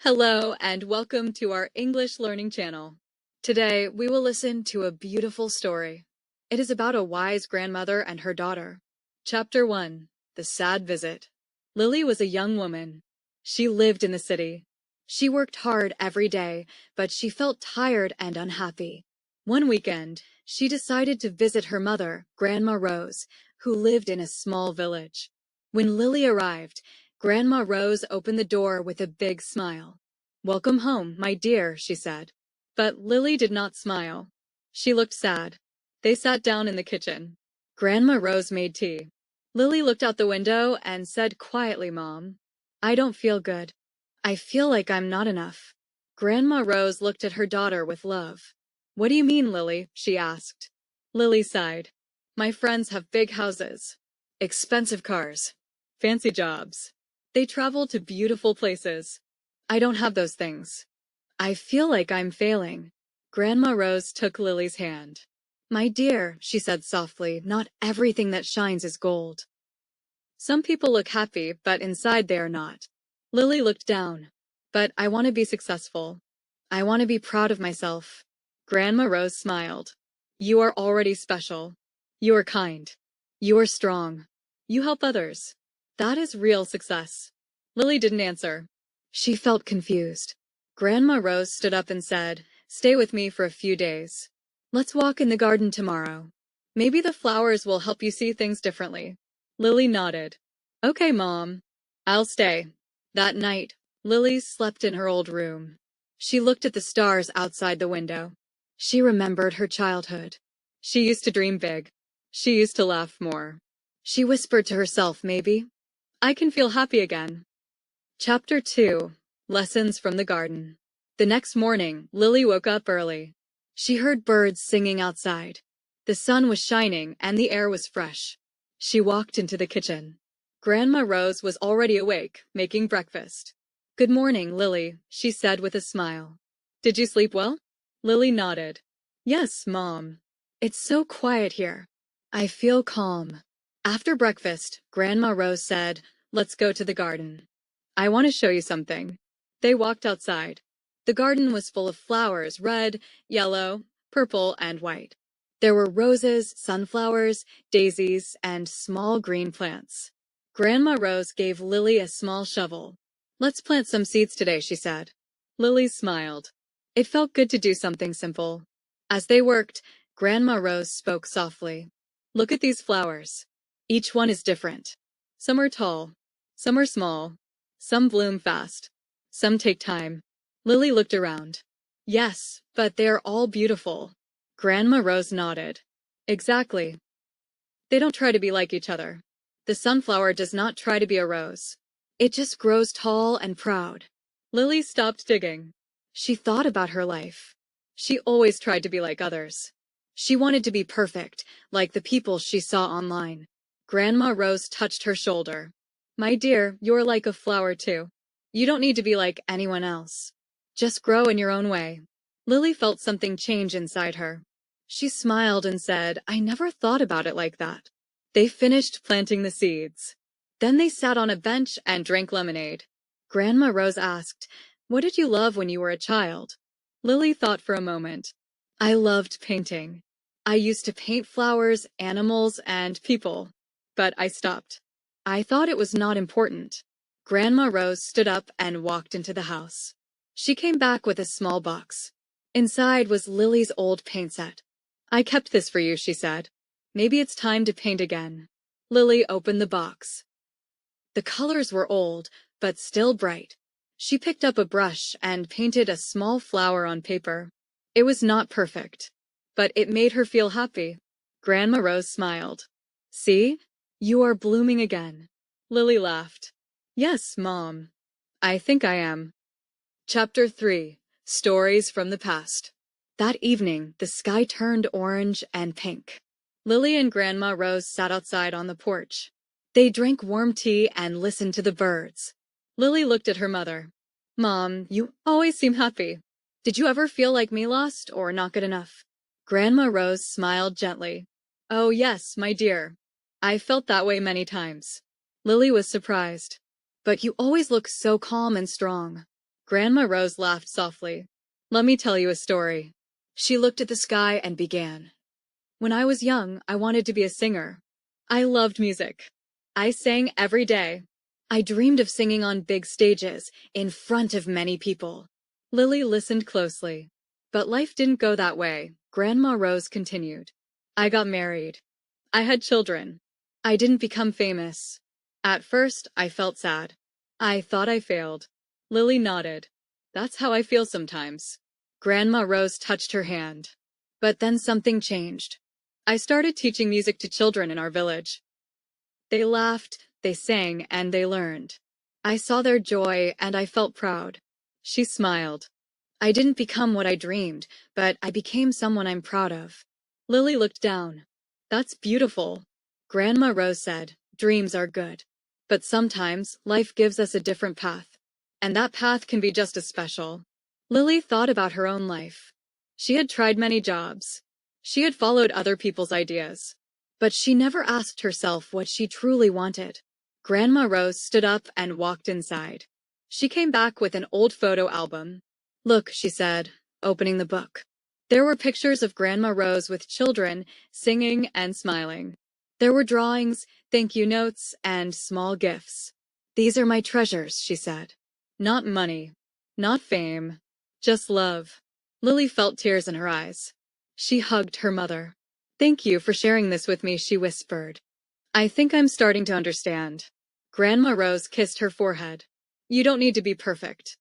Hello and welcome to our English learning channel. Today we will listen to a beautiful story. It is about a wise grandmother and her daughter. Chapter 1: The Sad Visit. Lily was a young woman. She lived in the city. She worked hard every day, but she felt tired and unhappy. One weekend, she decided to visit her mother, Grandma Rose, who lived in a small village. When Lily arrived, Grandma Rose opened the door with a big smile. "Welcome home, my dear," she said. But Lily did not smile. She looked sad. They sat down in the kitchen. Grandma Rose made tea. Lily looked out the window and said quietly, "Mom, I don't feel good. I feel like I'm not enough." Grandma Rose looked at her daughter with love. "What do you mean, Lily?" she asked. Lily sighed. "My friends have big houses, expensive cars, fancy jobs. They travel to beautiful places. I don't have those things. I feel like I'm failing." Grandma Rose took Lily's hand. "My dear," she said softly, "not everything that shines is gold. Some people look happy, but inside they are not." Lily looked down. "But I want to be successful. I want to be proud of myself." Grandma Rose smiled. "You are already special. You are kind. You are strong. You help others. That is real success." Lily didn't answer. She felt confused. Grandma Rose stood up and said, "Stay with me for a few days. Let's walk in the garden tomorrow. Maybe the flowers will help you see things differently." Lily nodded. "Okay, Mom. I'll stay." That night, Lily slept in her old room. She looked at the stars outside the window. She remembered her childhood. She used to dream big. She used to laugh more. She whispered to herself, "Maybe I can feel happy again." Chapter 2: Lessons from the Garden. The next morning, Lily woke up early. She heard birds singing outside. The sun was shining and the air was fresh. She walked into the kitchen. Grandma Rose was already awake, making breakfast. "Good morning, Lily," she said with a smile. "Did you sleep well?" Lily nodded. "Yes, Mom. It's so quiet here. I feel calm." After breakfast, Grandma Rose said, "Let's go to the garden. I want to show you something." They walked outside. The garden was full of flowers, red, yellow, purple, and white. There were roses, sunflowers, daisies, and small green plants. Grandma Rose gave Lily a small shovel. "Let's plant some seeds today," she said. Lily smiled. It felt good to do something simple. As they worked, Grandma Rose spoke softly. "Look at these flowers. Each one is different. Some are tall, some are small. Some bloom fast. Some take time." Lily looked around. "Yes, but they are all beautiful." Grandma Rose nodded. "Exactly. They don't try to be like each other. The sunflower does not try to be a rose. It just grows tall and proud." Lily stopped digging. She thought about her life. She always tried to be like others. She wanted to be perfect, like the people she saw online. Grandma Rose touched her shoulder. "My dear, you're like a flower too. You don't need to be like anyone else. Just grow in your own way." Lily felt something change inside her. She smiled and said, "I never thought about it like that." They finished planting the seeds. Then they sat on a bench and drank lemonade. Grandma Rose asked, "What did you love when you were a child?" Lily thought for a moment. "I loved painting. I used to paint flowers, animals, and people. But I stopped. I thought it was not important." Grandma Rose stood up and walked into the house. She came back with a small box. Inside was Lily's old paint set. "I kept this for you," she said. "Maybe it's time to paint again." Lily opened the box. The colors were old, but still bright. She picked up a brush and painted a small flower on paper. It was not perfect, but it made her feel happy. Grandma Rose smiled. "See? You are blooming again." Lily laughed. "Yes, Mom. I think I am." Chapter 3: Stories from the Past. That evening, the sky turned orange and pink. Lily and Grandma Rose sat outside on the porch. They drank warm tea and listened to the birds. Lily looked at her mother. "Mom, you always seem happy. Did you ever feel like me lost or not good enough?" Grandma Rose smiled gently. "Oh, yes, my dear. I felt that way many times." Lily was surprised. "But you always look so calm and strong." Grandma Rose laughed softly. Let me tell you a story. She looked at the sky and began. When I was young, I wanted to be a singer. I loved music. I sang every day. I dreamed of singing on big stages, in front of many people. Lily listened closely. But life didn't go that way, Grandma Rose continued. I got married. I had children. I didn't become famous. At first, I felt sad. I thought I failed. Lily nodded. That's how I feel sometimes. Grandma Rose touched her hand. But then something changed. I started teaching music to children in our village. They laughed, they sang, and they learned. I saw their joy, and I felt proud. She smiled. I didn't become what I dreamed, but I became someone I'm proud of. Lily looked down. That's beautiful. Grandma Rose said, dreams are good. But sometimes life gives us a different path. And that path can be just as special. Lily thought about her own life. She had tried many jobs. She had followed other people's ideas. But she never asked herself what she truly wanted. Grandma Rose stood up and walked inside. She came back with an old photo album. Look, she said, opening the book. There were pictures of Grandma Rose with children, singing and smiling. There were drawings, thank you notes, and small gifts. These are my treasures, she said. Not money, not fame, just love. Lily felt tears in her eyes. She hugged her mother. Thank you for sharing this with me, she whispered. I think I'm starting to understand. Grandma Rose kissed her forehead. You don't need to be perfect.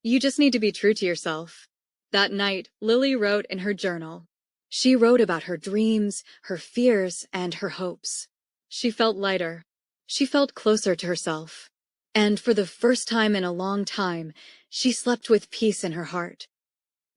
You just need to be true to yourself. That night, Lily wrote in her journal. She wrote about her dreams, her fears, and her hopes. She felt lighter. She felt closer to herself. And for the first time in a long time, she slept with peace in her heart.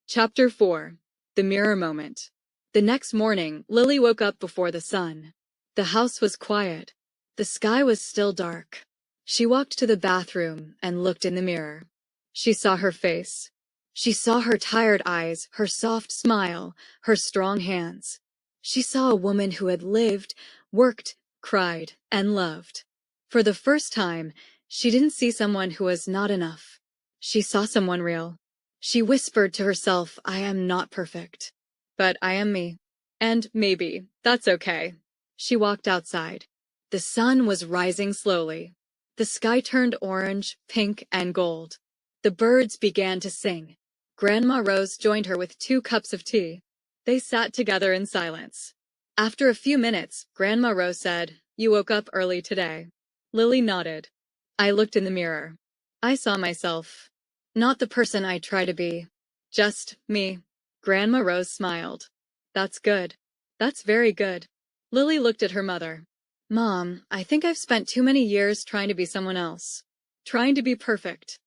Chapter 4. The Mirror Moment. The next morning, Lily woke up before the sun. The house was quiet. The sky was still dark. She walked to the bathroom and looked in the mirror. She saw her face. She saw her tired eyes, her soft smile, her strong hands. She saw a woman who had lived, worked, cried, and loved. For the first time, she didn't see someone who was not enough. She saw someone real. She whispered to herself, I am not perfect. But I am me. And maybe that's okay. She walked outside. The sun was rising slowly. The sky turned orange, pink, and gold. The birds began to sing. Grandma Rose joined her with 2 cups of tea. They sat together in silence. After a few minutes, Grandma Rose said, You woke up early today. Lily nodded. I looked in the mirror. I saw myself. Not the person I try to be. Just me. Grandma Rose smiled. That's good. That's very good. Lily looked at her mother. Mom, I think I've spent too many years trying to be someone else. Trying to be perfect.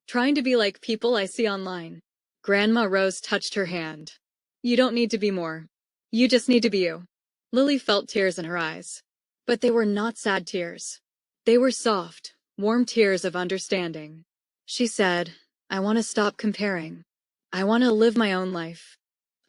Trying to be like people I see online. Grandma Rose touched her hand. You don't need to be more. You just need to be you. Lily felt tears in her eyes. But they were not sad tears. They were soft, warm tears of understanding. She said, I want to stop comparing. I want to live my own life.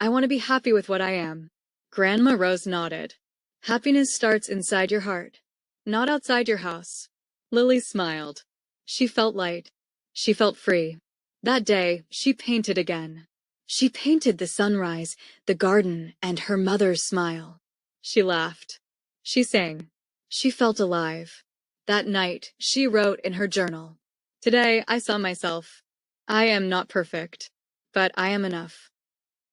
I want to be happy with what I am. Grandma Rose nodded. Happiness starts inside your heart, not outside your house. Lily smiled. She felt light. She felt free. That day, she painted again. She painted the sunrise, the garden, and her mother's smile. She laughed. She sang. She felt alive. That night, she wrote in her journal. Today, I saw myself. I am not perfect, but I am enough.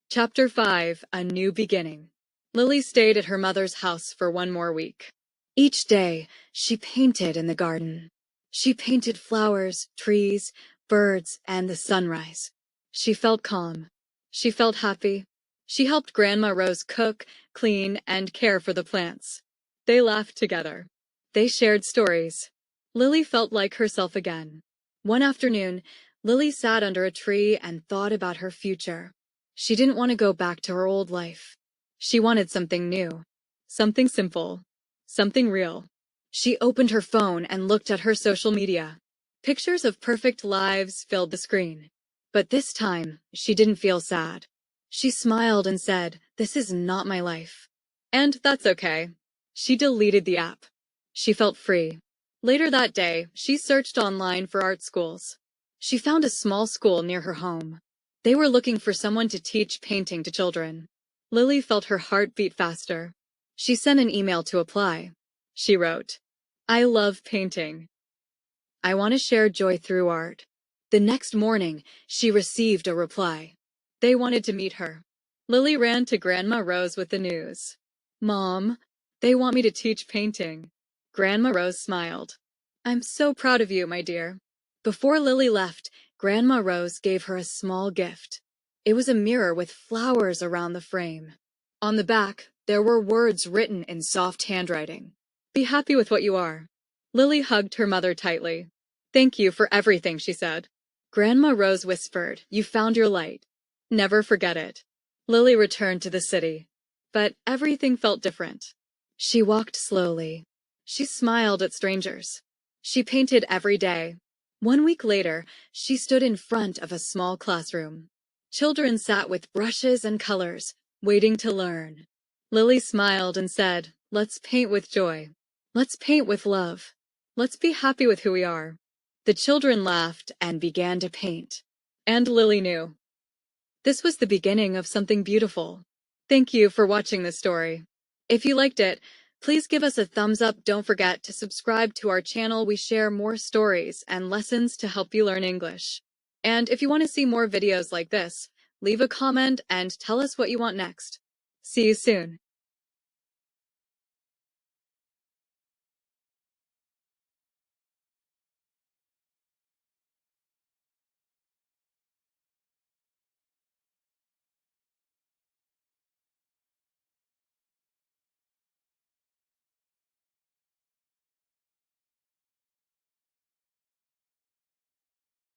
Chapter 5. A New Beginning. Lily stayed at her mother's house for 1 more week. Each day, she painted in the garden. She painted flowers, trees, birds, and the sunrise. She felt calm. She felt happy. She helped Grandma Rose cook, clean, and care for the plants. They laughed together. They shared stories. Lily felt like herself again. One afternoon, Lily sat under a tree and thought about her future. She didn't want to go back to her old life. She wanted something new. Something simple. Something real. She opened her phone and looked at her social media. Pictures of perfect lives filled the screen. But this time, she didn't feel sad. She smiled and said, This is not my life. And that's okay. She deleted the app. She felt free. Later that day, she searched online for art schools. She found a small school near her home. They were looking for someone to teach painting to children. Lily felt her heart beat faster. She sent an email to apply. She wrote, "I love painting. I want to share joy through art." The next morning, she received a reply. They wanted to meet her. Lily ran to Grandma Rose with the news. "Mom, they want me to teach painting." Grandma Rose smiled. "I'm so proud of you, my dear." Before Lily left, Grandma Rose gave her a small gift. It was a mirror with flowers around the frame. On the back, there were words written in soft handwriting. "Be happy with what you are." Lily hugged her mother tightly. "Thank you for everything," she said. Grandma Rose whispered, "You found your light. Never forget it." Lily returned to the city, but everything felt different. She walked slowly. She smiled at strangers. She painted every day. 1 week later, she stood in front of a small classroom. Children sat with brushes and colors, waiting to learn. Lily smiled and said, "Let's paint with joy. Let's paint with love. Let's be happy with who we are." The children laughed and began to paint. And Lily knew. This was the beginning of something beautiful. Thank you for watching this story. If you liked it, please give us a thumbs up. Don't forget to subscribe to our channel. We share more stories and lessons to help you learn English. And if you want to see more videos like this, leave a comment and tell us what you want next. See you soon.